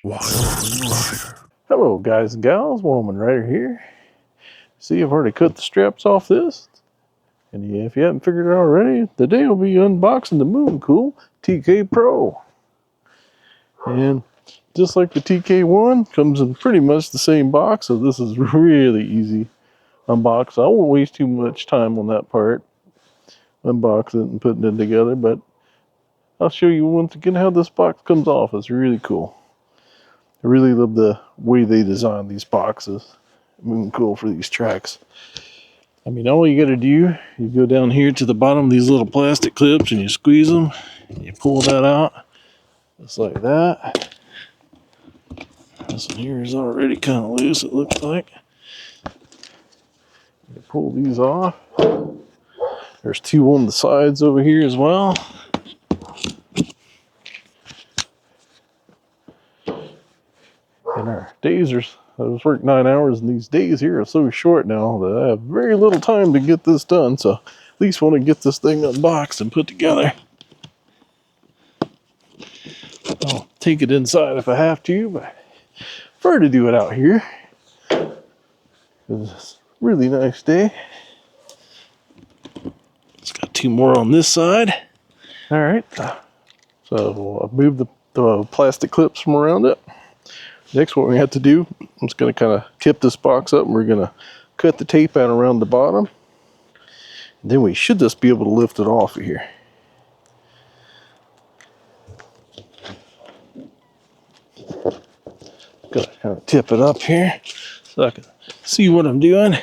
Hello guys and gals, Woman Rider here. See, I've already cut the straps off this. And if you haven't figured it out already, today we'll be unboxing the Mooncool TK Pro. And just like the TK1, comes in pretty much the same box, so this is really easy unbox. I won't waste too much time on that part, unboxing it and putting it together, but I'll show you once again how this box comes off. It's really cool. I really love the way they design these boxes. Mooncool for these tracks. I mean, all you gotta do, you go down here to the bottom of these little plastic clips and you squeeze them, and you pull that out, just like that. This one here is already kind of loose, it looks like. You pull these off. There's two on the sides over here as well. And our days are, I was working 9 hours, and these days here are so short now that I have very little time to get this done. So at least want to get this thing unboxed and put together. I'll take it inside if I have to, but I prefer to do it out here. It's a really nice day. It's got two more on this side. All right, so I've moved the plastic clips from around it. Next, what we have to do, I'm just going to kind of tip this box up, and we're going to cut the tape out around the bottom. And then we should just be able to lift it off of here. Got to kind of tip it up here so I can see what I'm doing.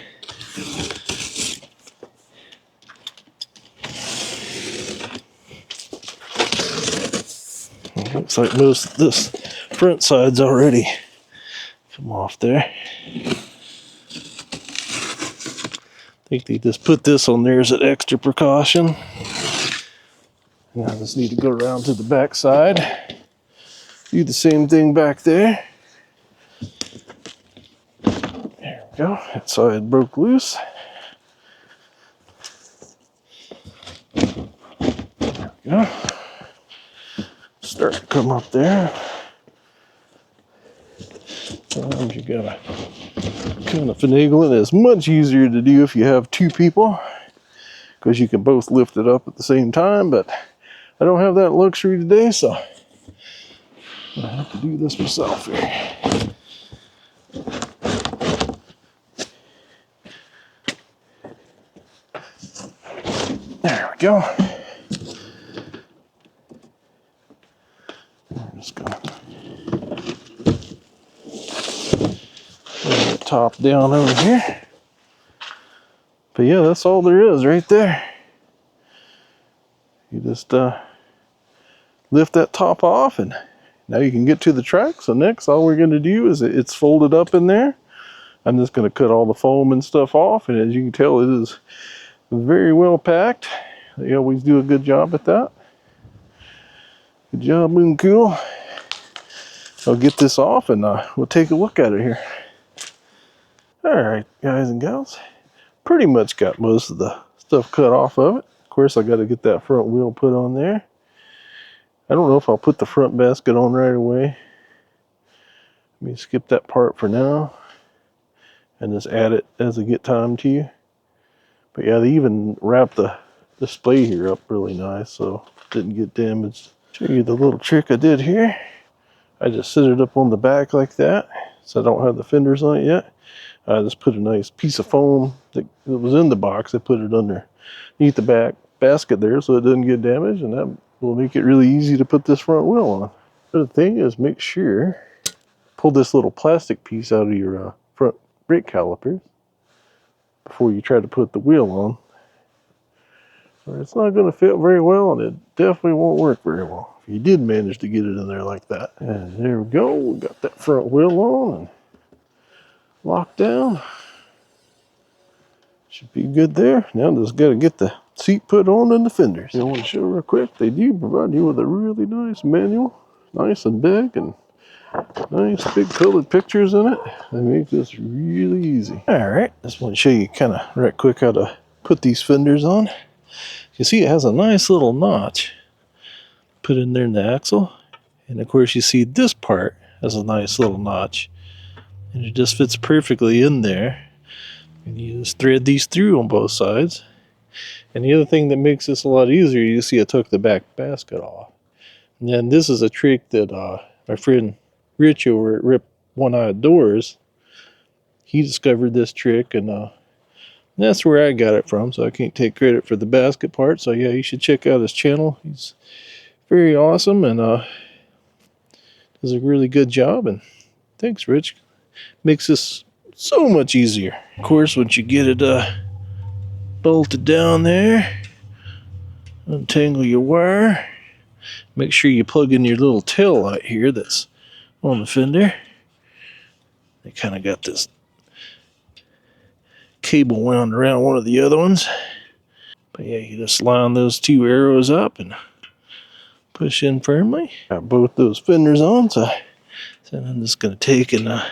It looks like most of this front side's already come off there. I think they just put this on there as an extra precaution. Now I just need to go around to the back side. Do the same thing back there. There we go. That side broke loose. There we go. Start to come up there. Sometimes you gotta kind of finagle it. It's much easier to do if you have two people, because you can both lift it up at the same time, but I don't have that luxury today, so I have to do this myself here. There we go. I'm just gonna lay the top down over here. But yeah, that's all there is right there. You just lift that top off, and now you can get to the track. So next, all we're going to do is, it's folded up in there. I'm just going to cut all the foam and stuff off, and as you can tell, it is very well packed. They always do a good job at that. Good job, Mooncool. I'll get this off, and we'll take a look at it here. All right, guys and gals, pretty much got most of the stuff cut off of it. Of course, I got to get that front wheel put on there. I don't know if I'll put the front basket on right away. Let me skip that part for now and just add it as I get time to you. But yeah, they even wrapped the display here up really nice, so it didn't get damaged. Show you the little trick I did here. I just set it up on the back like that, so I don't have the fenders on it yet. I just put a nice piece of foam that was in the box. I put it underneath the back basket there so it doesn't get damaged, and that will make it really easy to put this front wheel on. The other thing is, make sure pull this little plastic piece out of your front brake calipers before you try to put the wheel on, or it's not going to fit very well, and it definitely won't work very well if you did manage to get it in there like that. And there we go. We got that front wheel on and locked down. Should be good there. Now just got to get the seat put on and the fenders. I want to show real quick, they do provide you with a really nice manual, nice and big, and nice big colored pictures in it. They make this really easy. All right, just want to show you kind of right quick how to put these fenders on. You see it has a nice little notch put in there in the axle, and of course you see this part has a nice little notch, and it just fits perfectly in there. And you just thread these through on both sides. And the other thing that makes this a lot easier, you see I took the back basket off. And then this is a trick that my friend Rich over at Rip One-Eyed Doors, he discovered this trick, and that's where I got it from, so I can't take credit for the basket part. So yeah, you should check out his channel. He's very awesome and does a really good job. And thanks, Rich. Makes this so much easier. Of course, once you get it bolted down there, untangle your wire. Make sure you plug in your little tail light here that's on the fender. They kind of got this cable wound around one of the other ones. But yeah, you just line those two arrows up and push in firmly. Got both those fenders on, so I'm just going to take and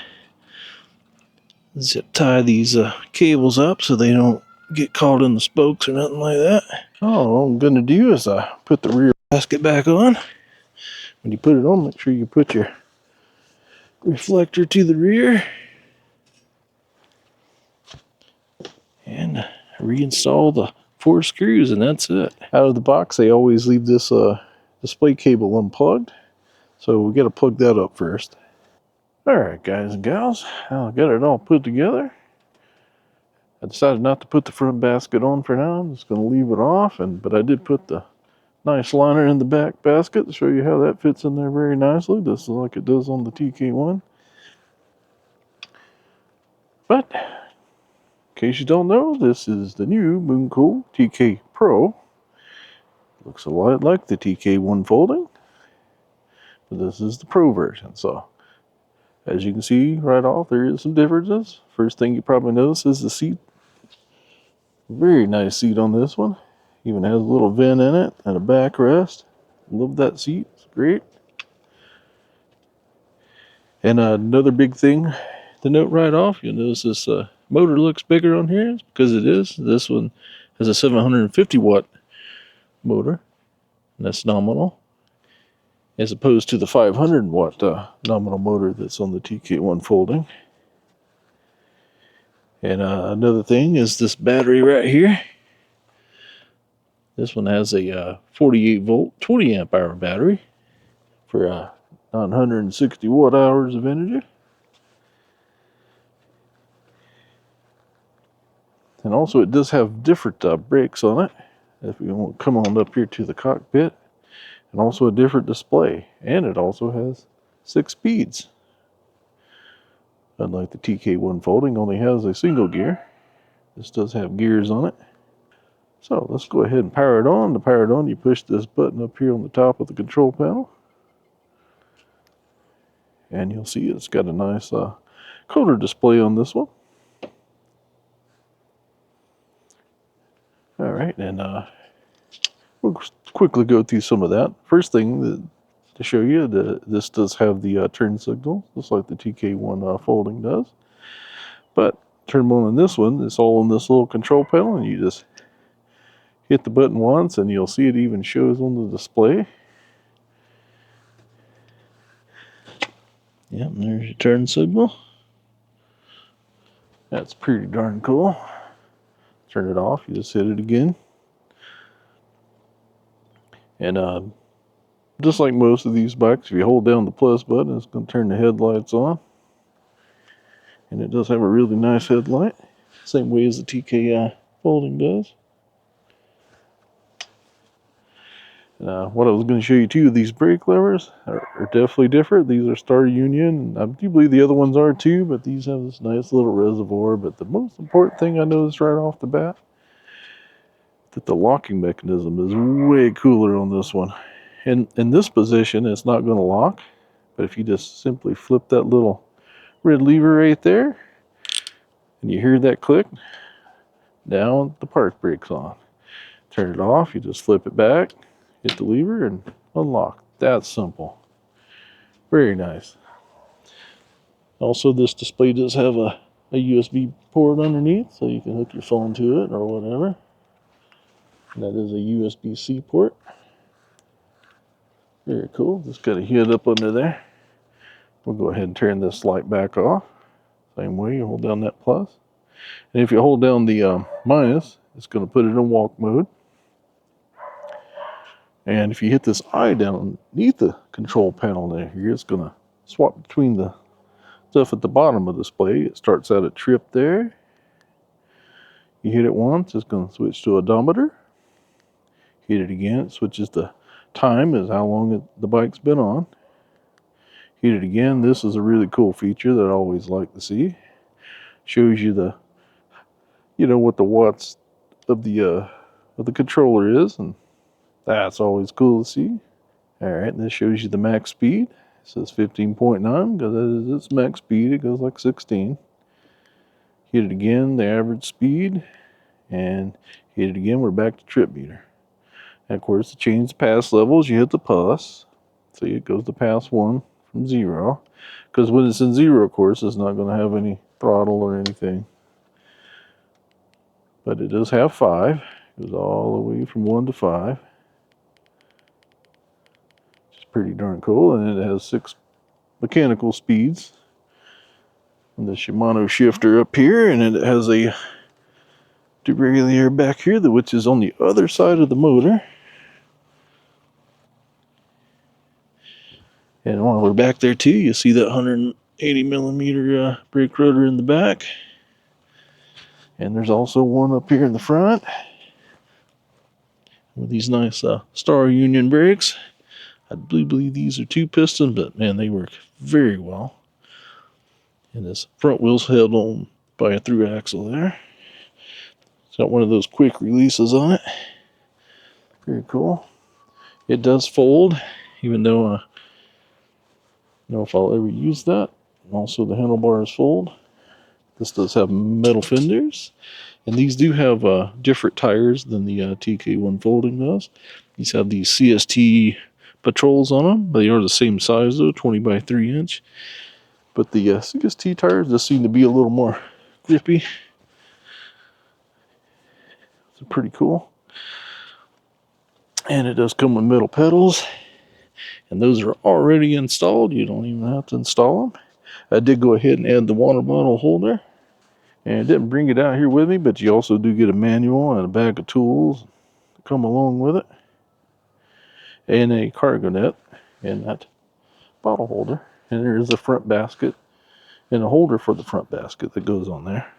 zip tie these cables up so they don't get caught in the spokes or nothing like that. All I'm going to do is put the rear basket back on. When you put it on, make sure you put your reflector to the rear and reinstall the 4 screws, and that's it. Out of the box, they always leave this display cable unplugged, so we got to plug that up first. Alright guys and gals, I got it all put together. I decided not to put the front basket on for now. I'm just going to leave it off, but I did put the nice liner in the back basket to show you how that fits in there very nicely. This is like it does on the TK1. But in case you don't know, this is the new Mooncool TK Pro. Looks a lot like the TK1 Folding, but this is the Pro version. So as you can see right off, there is some differences. First thing you probably notice is the seat. Very nice seat on this one. Even has a little vent in it and a backrest. Love that seat. It's great. And another big thing to note right off, you'll notice this motor looks bigger on here. It's because it is. This one has a 750 watt motor, and that's nominal, as opposed to the 500 watt nominal motor that's on the TK1 Folding. And another thing is this battery right here. This one has a 48 volt 20 amp hour battery for 960 watt hours of energy. And also it does have different brakes on it, if you want to come on up here to the cockpit, and also a different display. And it also has 6 speeds. Unlike the TK1 Folding, only has a single gear. This does have gears on it. So let's go ahead and power it on. To power it on, you push this button up here on the top of the control panel. And you'll see it's got a nice color display on this one. Alright, and we'll quickly go through some of that. First thing to show you, this does have the turn signal, just like the TK1 Folding does. But turn on in this one, it's all in this little control panel, and you just hit the button once and you'll see it even shows on the display. Yep, and there's your turn signal. That's pretty darn cool. Turn it off, you just hit it again. And just like most of these bikes, if you hold down the plus button, it's going to turn the headlights on. And it does have a really nice headlight, same way as the TK Folding does. What I was going to show you too, these brake levers are definitely different. These are Star Union. I do believe the other ones are too, but these have this nice little reservoir. But the most important thing I noticed right off the bat, that the locking mechanism is way cooler on this one. In this position, it's not going to lock, but if you just simply flip that little red lever right there, and you hear that click, down the park brake's on. Turn it off, you just flip it back, hit the lever, and unlock. That's simple. Very nice. Also, this display does have a USB port underneath, so you can hook your phone to it or whatever. And that is a USB-C port. Very cool. Just got a head up under there. We'll go ahead and turn this light back off. Same way, you hold down that plus. And if you hold down the minus, it's going to put it in walk mode. And if you hit this eye down underneath the control panel there, it's going to swap between the stuff at the bottom of the display. It starts out at trip there. You hit it once, it's going to switch to odometer. Hit it again, it switches to time, is how long the bike's been on. Hit it again. This is a really cool feature that I always like to see. Shows you the, what the watts of the controller is, and that's always cool to see. All right, and this shows you the max speed. It says 15.9 because that is its max speed. It goes like 16. Hit it again, the average speed, and hit it again. We're back to trip meter. And of course, to change the pass levels, you hit the plus. See, it goes to pass 1 from 0. Because when it's in 0, of course, it's not going to have any throttle or anything. But it does have 5. It goes all the way from 1 to 5. Which is pretty darn cool. And it has 6 mechanical speeds. And the Shimano shifter up here. And it has a derailleur back here, which is on the other side of the motor. And while we're back there too, you see that 180 millimeter brake rotor in the back. And there's also one up here in the front with these nice Star Union brakes. I believe these are 2 piston, but man, they work very well. And this front wheel's held on by a through axle there. It's got one of those quick releases on it. Very cool. It does fold, even though I don't know if I'll ever use that. Also, the handlebars fold. This does have metal fenders, and these do have different tires than the TK1 Folding does. These have these CST patrols on them. They are the same size though, 20 by 3 inch. But the CST tires just seem to be a little more grippy. It's pretty cool. And it does come with metal pedals, and those are already installed. You don't even have to install them. I did go ahead and add the water bottle holder, and I didn't bring it out here with me, but you also do get a manual and a bag of tools to come along with it, and a cargo net and that bottle holder. And there is a front basket and a holder for the front basket that goes on there,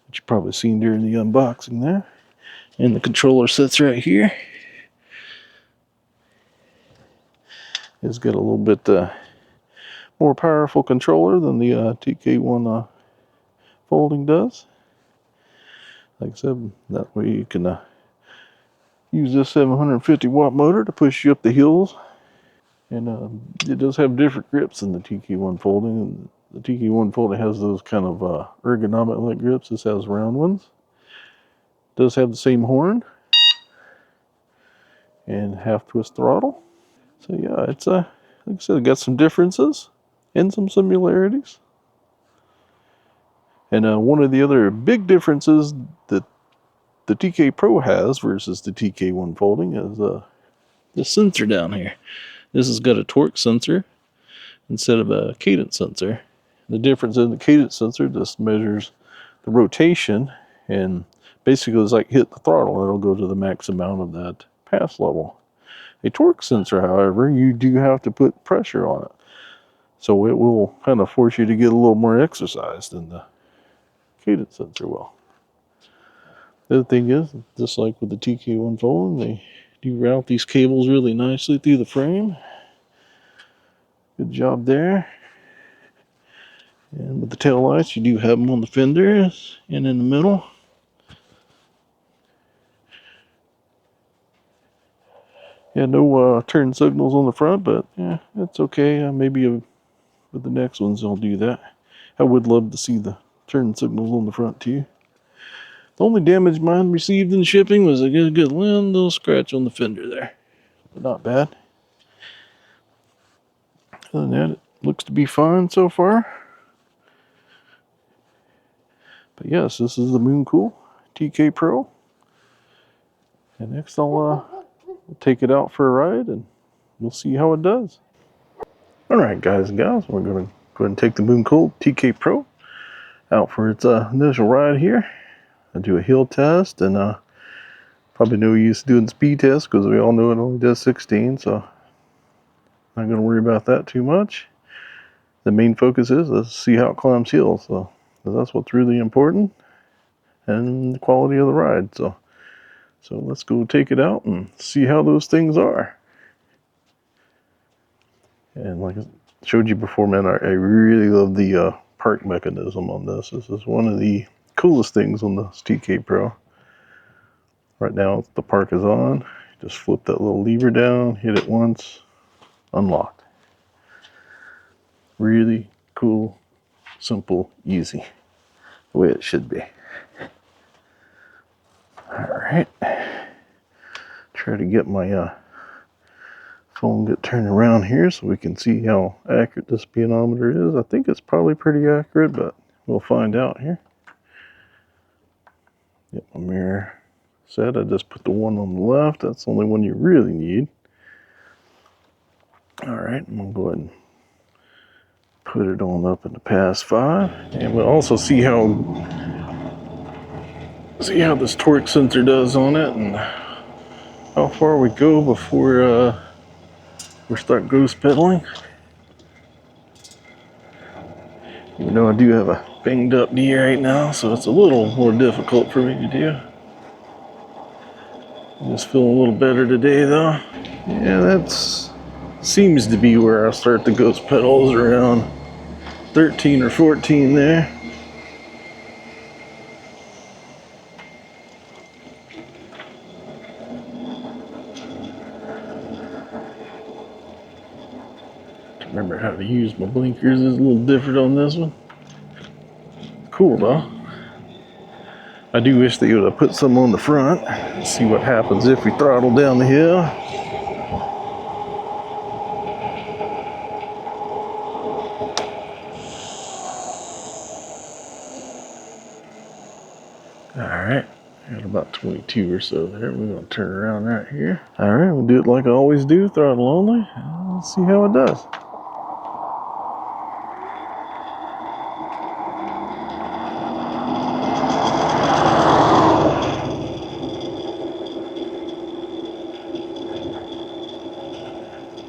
which you've probably seen during the unboxing there. And the controller sits right here. It's got a little bit more powerful controller than the TK1 Folding does. Like I said, that way you can use this 750 watt motor to push you up the hills. And it does have different grips than the TK1 Folding. And the TK1 Folding has those kind of ergonomic like grips. This has round ones. It does have the same horn and half twist throttle. So yeah, it's like I said, it got some differences and some similarities. And one of the other big differences that the TK Pro has versus the TK1 Folding is this sensor down here. This has got a torque sensor instead of a cadence sensor. The difference in the cadence sensor just measures the rotation, and basically it's like hit the throttle and it'll go to the max amount of that pass level. A torque sensor, however, you do have to put pressure on it. So it will kind of force you to get a little more exercise than the cadence sensor will. The other thing is, just like with the TK1 Folding, they do route these cables really nicely through the frame. Good job there. And with the tail lights, you do have them on the fenders and in the middle. Yeah, no turn signals on the front, but yeah, it's okay. Maybe with the next ones I'll do that. I would love to see the turn signals on the front too. The only damage mine received in shipping was a good little scratch on the fender there. But not bad. Other than that, it looks to be fine so far. But yes, this is the Mooncool TK Pro. And next I'll take it out for a ride and we'll see how it does. Alright guys and gals, we're going to go ahead and take the Mooncool TK Pro out for its initial ride here. I'll do a hill test, and probably no use doing speed tests because we all know it only does 16, so not going to worry about that too much. The main focus is let's see how it climbs hills, so that's what's really important, and the quality of the ride. So let's go take it out and see how those things are. And like I showed you before, man, I really love the park mechanism on this. This is one of the coolest things on the TK Pro. Right now the park is on. Just flip that little lever down, hit it once, unlocked. Really cool, simple, easy. The way it should be. Alright. Try to get my phone get turned around here so we can see how accurate this speedometer is. I think it's probably pretty accurate, but we'll find out here. Get my mirror set. I just put the one on the left. That's the only one you really need. Alright, I'm going to go ahead and put it on up in the pass 5. And we'll also see how this torque sensor does on it and how far we go before we start ghost pedaling. Even though I do have a banged up knee right now, so it's a little more difficult for me to do. I'm just feeling a little better today though. Yeah, that seems to be where I start the ghost pedals, around 13 or 14 there. Remember how to use my blinkers is a little different on this one. Cool though. I do wish they would have put some on the front. Let's see what happens if we throttle down the hill. Alright, got about 22 or so there. We're going to turn around right here. Alright, we'll do it like I always do, throttle only. Let's see how it does.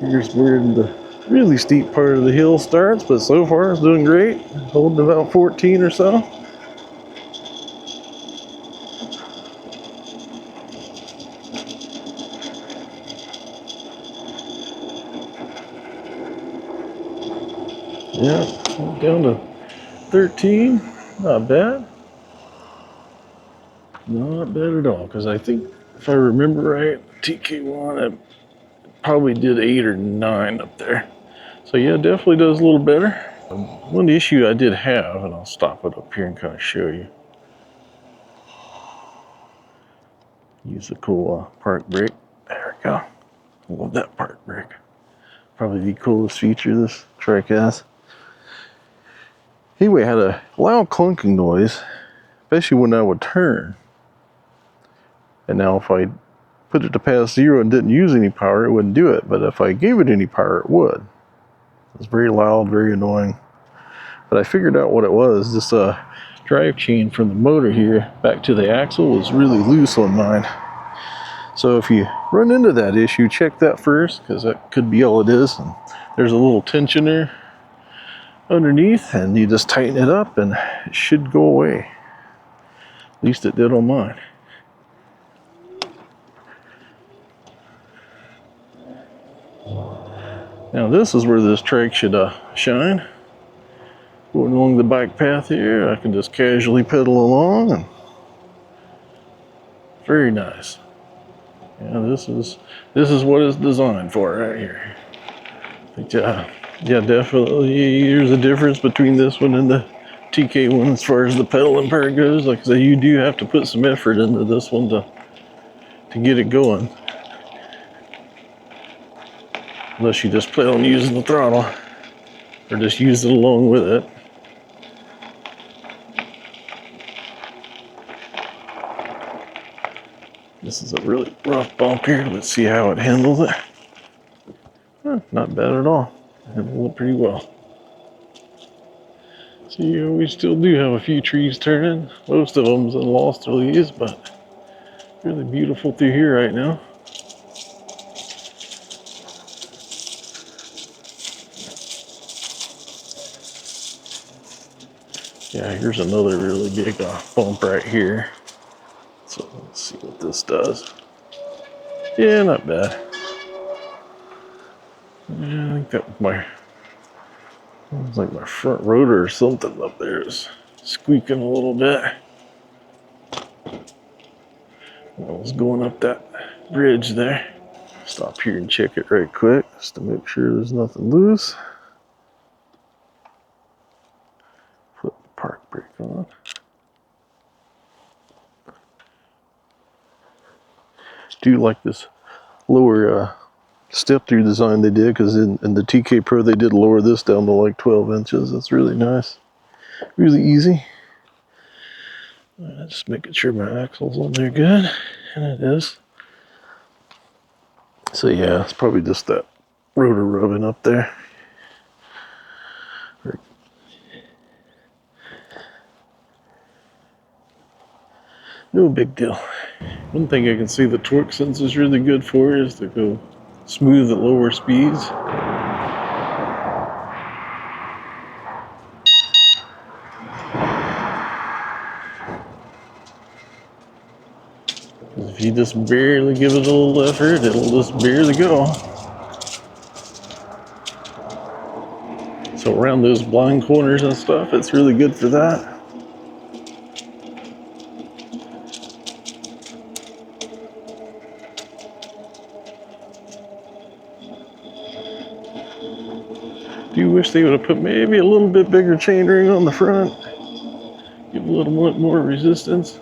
Here's where the really steep part of the hill starts, but so far it's doing great. Holding about 14 or so. Yeah, down to 13. Not bad. Not bad at all, because I think if I remember right, TK1 probably did 8 or 9 up there. So yeah, definitely does a little better. One issue I did have, and I'll stop it up here and kind of show you. Use a cool park brake. There we go. I love that park brake. Probably the coolest feature this trike has. Anyway, I had a loud clunking noise, especially when I would turn. And now if I put it to pass 0 and didn't use any power, it wouldn't do it. But if I gave it any power, it would. It's very loud, very annoying. But I figured out what it was. This drive chain from the motor here back to the axle was really loose on mine. So if you run into that issue, check that first, because that could be all it is. And there's a little tensioner underneath, and you just tighten it up and it should go away. At least it did on mine. Now this is where this trike should shine. Going along the bike path here, I can just casually pedal along, and very nice. Yeah, this is what it's designed for right here. But yeah, definitely there's a difference between this one and the TK1 as far as the pedaling part goes. Like I say, you do have to put some effort into this one to get it going. Unless you just plan on using the throttle, or just use it along with it. This is a really rough bump here. Let's see how it handles it. Not bad at all. handling it pretty well. So yeah, we still do have a few trees turning. Most of them's in lost leaves, but really beautiful through here right now. Yeah, here's another really big bump right here. So let's see what this does. Yeah, not bad. Yeah, I think that was like my front rotor or something up there is squeaking a little bit. I was going up that bridge there. Stop here and check it right quick just to make sure there's nothing loose. Put the park brake on. Do like this lower step through design they did, because in the TK Pro they did lower this down to like 12 inches. That's really nice. Really easy. Just making sure my axle's on there good, and it is. So yeah, it's probably just that rotor rubbing up there. No big deal. One thing I can see the torque sensor is really good for is to go smooth at lower speeds. If you just barely give it a little effort, it'll just barely go. So around those blind corners and stuff, it's really good for that. Do wish they would have put maybe a little bit bigger chainring on the front. Give a little more resistance.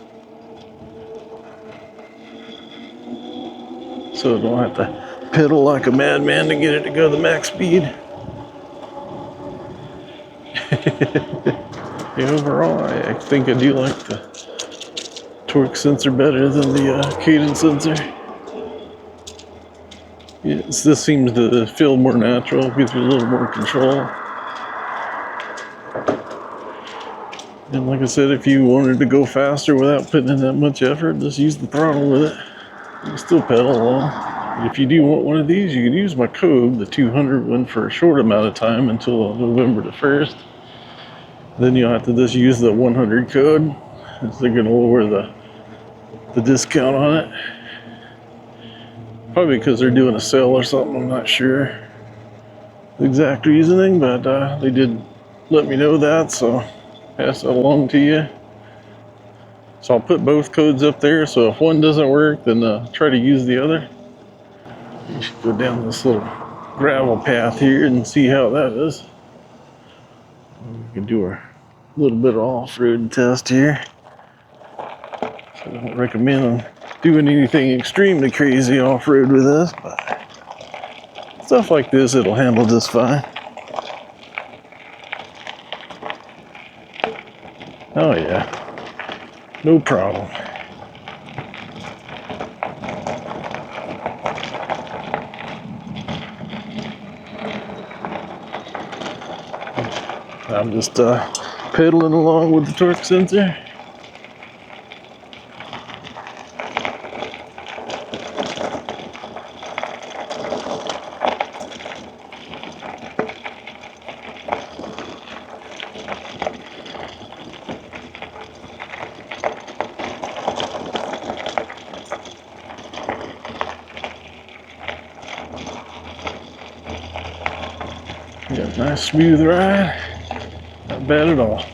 So I don't have to pedal like a madman to get it to go the max speed. Yeah, overall, I think I do like the torque sensor better than the cadence sensor. Yes, this seems to feel more natural, gives you a little more control. And like I said, if you wanted to go faster without putting in that much effort, just use the throttle with it. You can still pedal along. If you do want one of these, you can use my code, the 200 one, for a short amount of time until November the 1st. Then you'll have to just use the 100 code, as they're going to lower the discount on it. Probably because they're doing a sale or something, I'm not sure the exact reasoning, but they did let me know that, so pass that along to you. So I'll put both codes up there, so if one doesn't work, then try to use the other. You should go down this little gravel path here and see how that is. We can do a little bit of off-road test here. So I don't recommend doing anything extremely crazy off-road with this, but stuff like this, it'll handle just fine. Oh yeah, no problem. I'm just pedaling along with the torque sensor. Got a nice smooth ride. Not bad at all.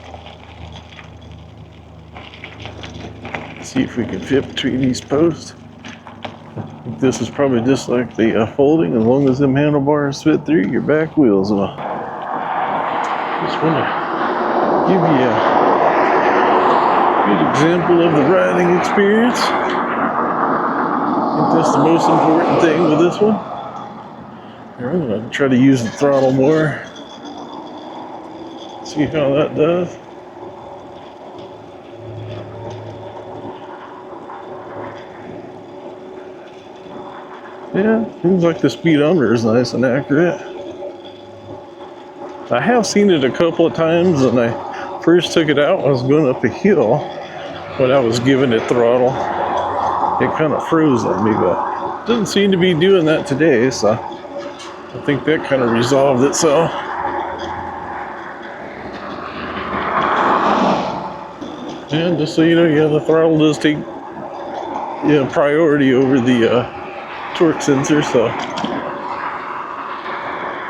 Let's see if we can fit between these posts. I think this is probably just like the folding. As long as them handlebars fit through, your back wheels will. Just want to give you a good example of the riding experience. I think that's the most important thing with this one. Here, I'm going to try to use the throttle more. See how that does. Yeah, seems like the speedometer is nice and accurate. I have seen it a couple of times. When I first took it out, I was going up a hill when I was giving it throttle. It kind of froze on me, but it doesn't seem to be doing that today, so I think that kind of resolved itself. And just so you know, yeah, the throttle does take priority over the torque sensor, so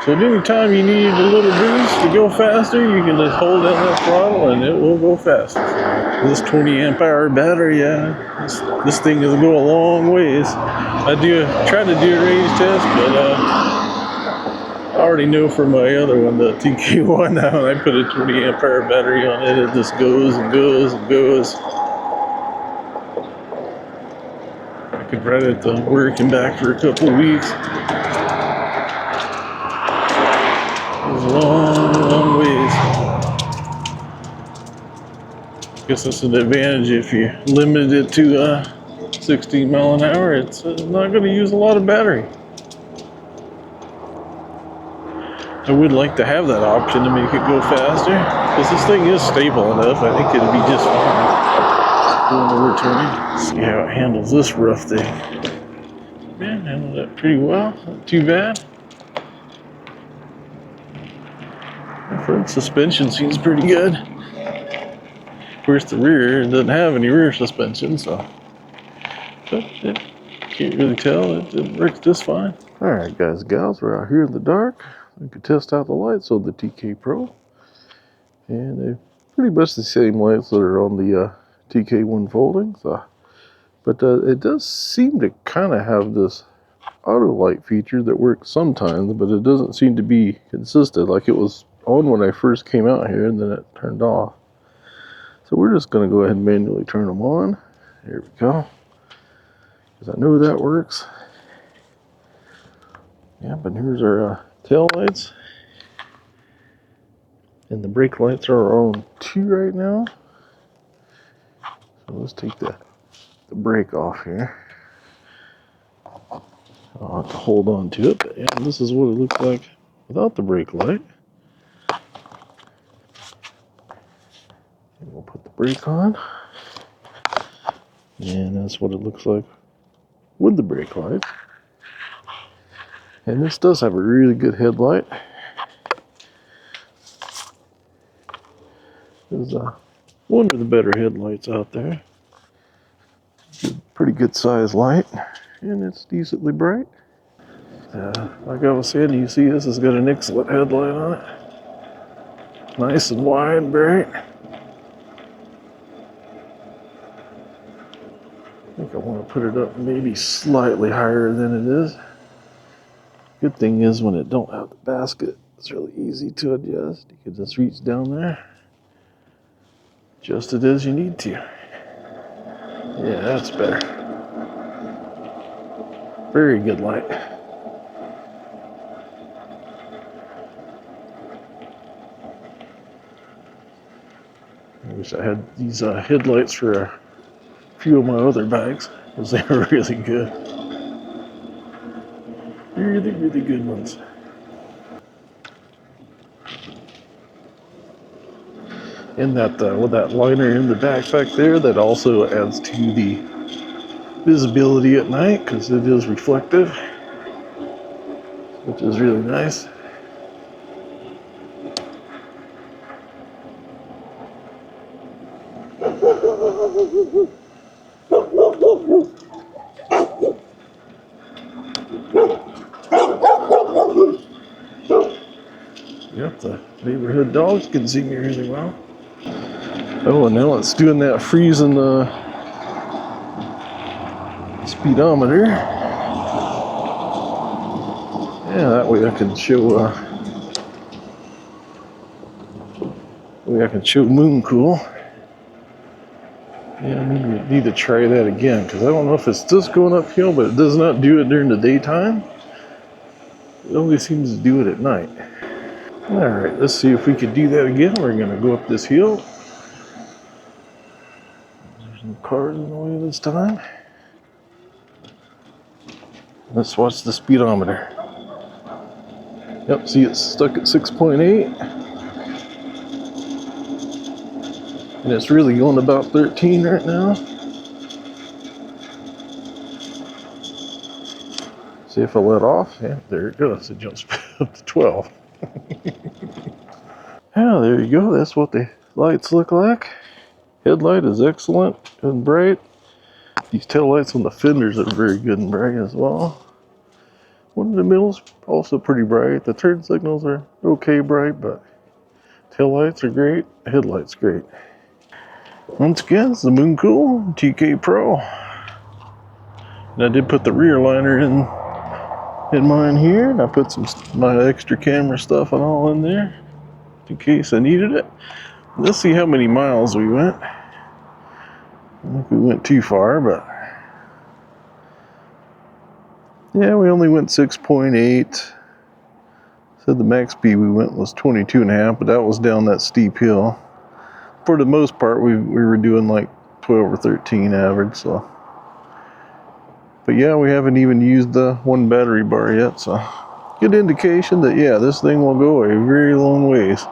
at any time you need a little boost to go faster, you can just hold down that throttle and it will go faster. This 20 amp hour battery, yeah, this thing will go a long ways. I try to do a range test, but I already know from my other one, the TK1, now when I put a 20 amp hour battery on it, it just goes and goes and goes. I could ride it to work and back for a couple of weeks. It's a long, long ways. I guess that's an advantage if you limit it to 16 mile an hour. It's not going to use a lot of battery. I would like to have that option to make it go faster, because this thing is stable enough. I think it'll be just fine going over turning. See how it handles this rough thing. Man, handled that pretty well. Not too bad. The front suspension seems pretty good. Of course, the rear doesn't have any rear suspension, so but it can't really tell. It works just fine. All right, guys and gals, we're out here in the dark. We can test out the lights on the TK Pro, and they're pretty much the same lights that are on the TK1 Folding. So, but it does seem to kind of have this auto light feature that works sometimes, but it doesn't seem to be consistent. Like it was on when I first came out here, and then it turned off. So we're just going to go ahead and manually turn them on. Here we go. Because I know that works. Yeah, but here's our tail lights. And the brake lights are on 2 right now. So let's take the brake off here. I'll have to hold on to it. And this is what it looks like without the brake light. And we'll put the brake on. And that's what it looks like with the brake light. And this does have a really good headlight. It's one of the better headlights out there. Pretty good size light, and it's decently bright. Like I was saying, you see this has got an excellent headlight on it. Nice and wide and bright. I think I want to put it up maybe slightly higher than it is. Good thing is when it don't have the basket, it's really easy to adjust. You can just reach down there, adjust it as you need to. Yeah, that's better. Very good light. I wish I had these headlights for a few of my other bikes, because they were really good. Really, really good ones. And that with that liner in the back there, that also adds to the visibility at night, because it is reflective, which is really nice. Yep, the neighborhood dogs can see me really well. Oh, and now it's doing that freezing speedometer. Yeah, that way I can show Mooncool. Yeah, I need to try that again, because I don't know if it's just going uphill, but it does not do it during the daytime. It only seems to do it at night. All right, let's see if we can do that again. We're going to go up this hill. There's no cars in the way this time. Let's watch the speedometer. Yep, see it's stuck at 6.8. And it's really going about 13 right now. See if I let off. Yeah, there it goes. It jumps up to 12. Yeah, there you go. That's what the lights look like. Headlight is excellent and bright. These tail lights on the fenders are very good and bright as well. One in the middle's also pretty bright. The turn signals are okay bright, but tail lights are great. Headlights great. Once again, it's the Mooncool TK Pro. And I did put the rear liner in mine here, and I put my extra camera stuff and all in there in case I needed it. Let's see how many miles we went. I don't think we went too far, but yeah, we only went 6.8. Said the max speed we went was 22.5, but that was down that steep hill. For the most part, we were doing like 12 or 13 average, so. But yeah, we haven't even used the one battery bar yet, so good indication that yeah, this thing will go a very long ways.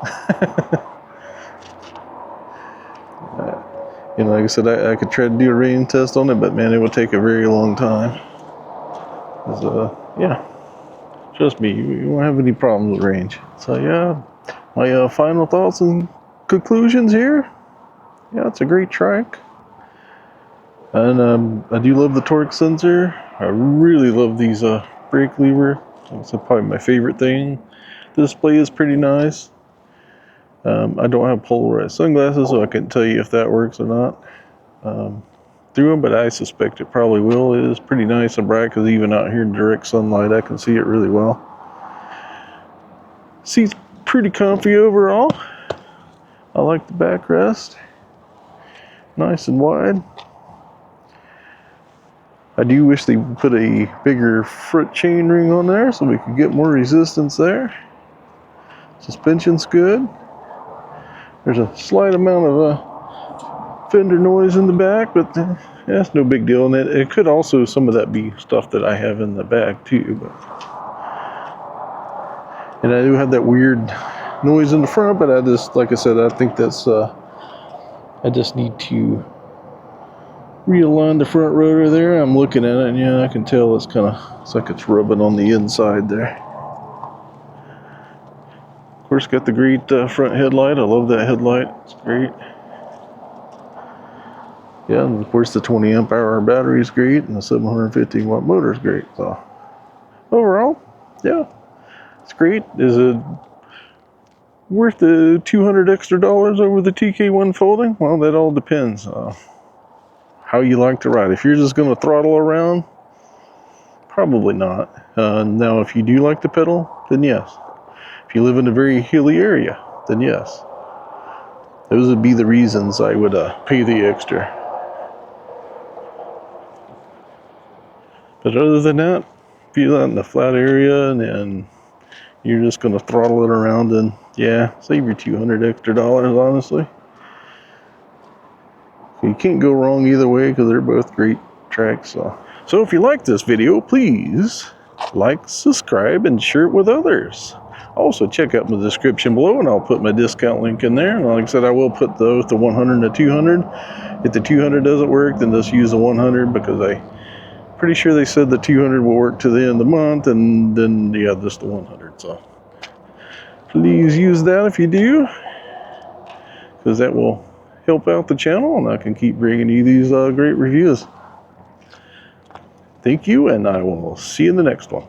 You know, like I said, I could try to do a range test on it, but man, it would take a very long time. Yeah, trust me, you won't have any problems with range. So yeah, my final thoughts and conclusions here. Yeah, it's a great trike. And I do love the torque sensor. I really love these brake lever. It's probably my favorite thing. The display is pretty nice. I don't have polarized sunglasses, so I can't tell you if that works or not through them, but I suspect it probably will. It is pretty nice and bright because even out here in direct sunlight, I can see it really well. Seat's pretty comfy overall. I like the backrest. Nice and wide. I do wish they would put a bigger front chain ring on there so we could get more resistance there. Suspension's good. There's a slight amount of fender noise in the back, but that's no big deal. And it could also, some of that be stuff that I have in the back too. And I do have that weird noise in the front, but I just, like I said, I think that's, I just need to realign the front rotor there. I'm looking at it, and yeah, I can tell it's kind of, it's like it's rubbing on the inside there. Of course, got the great front headlight. I love that headlight. It's great. Yeah, and of course the 20 amp hour battery is great, and the 750 watt motor is great. So overall, yeah, it's great. Is it worth the $200 extra over the TK1 Folding? Well, that all depends how you like to ride. If you're just going to throttle around, probably not. Now, if you do like to pedal, then yes. If you live in a very hilly area, then yes. Those would be the reasons I would pay the extra. But other than that, if you're not in a flat area and you're just going to throttle it around, then yeah, save your $200 extra, honestly. You can't go wrong either way because they're both great tracks. So if you like this video, please like, subscribe, and share it with others. Also, check out my description below, and I'll put my discount link in there. And like I said, I will put both the 100 and the 200. If the 200 doesn't work, then just use the 100, because I'm pretty sure they said the 200 will work to the end of the month, and then yeah, just the 100. So please use that if you do, because that will help out the channel, and I can keep bringing you these great reviews. Thank you, and I will see you in the next one.